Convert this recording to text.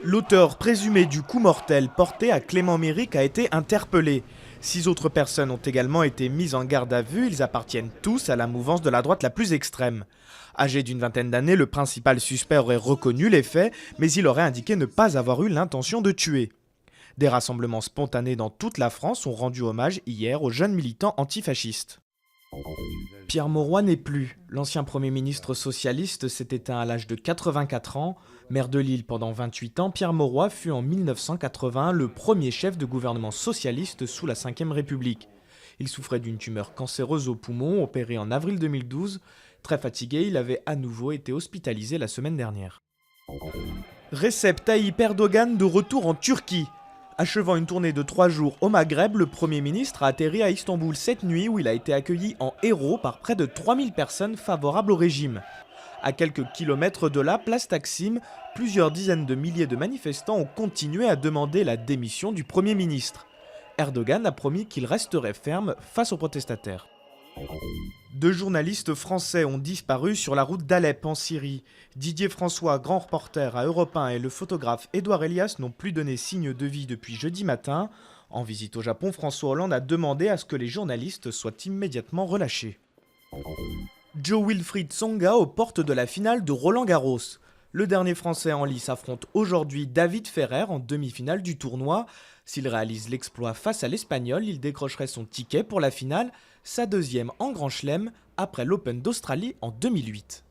L'auteur présumé du coup mortel porté à Clément Méric a été interpellé. 6 autres personnes ont également été mises en garde à vue, ils appartiennent tous à la mouvance de la droite la plus extrême. Âgé d'une vingtaine d'années, le principal suspect aurait reconnu les faits, mais il aurait indiqué ne pas avoir eu l'intention de tuer. Des rassemblements spontanés dans toute la France ont rendu hommage hier aux jeunes militants antifascistes. Pierre Mauroy n'est plus. L'ancien Premier ministre socialiste s'est éteint à l'âge de 84 ans. Maire de Lille pendant 28 ans, Pierre Mauroy fut en 1981 le premier chef de gouvernement socialiste sous la Ve République. Il souffrait d'une tumeur cancéreuse au poumon, opérée en avril 2012. Très fatigué, il avait à nouveau été hospitalisé la semaine dernière. Recep Tayyip Erdogan de retour en Turquie. Achevant une tournée de 3 jours au Maghreb, le Premier ministre a atterri à Istanbul cette nuit où il a été accueilli en héros par près de 3000 personnes favorables au régime. À quelques kilomètres de là, place Taksim, plusieurs dizaines de milliers de manifestants ont continué à demander la démission du Premier ministre. Erdogan a promis qu'il resterait ferme face aux protestataires. 2 journalistes français ont disparu sur la route d'Alep en Syrie. Didier François, grand reporter à Europe 1, et le photographe Édouard Elias n'ont plus donné signe de vie depuis jeudi matin. En visite au Japon, François Hollande a demandé à ce que les journalistes soient immédiatement relâchés. Joe Wilfried Tsonga aux portes de la finale de Roland-Garros. Le dernier Français en lice affronte aujourd'hui David Ferrer en demi-finale du tournoi. S'il réalise l'exploit face à l'Espagnol, il décrocherait son ticket pour la finale, sa deuxième en Grand Chelem après l'Open d'Australie en 2008.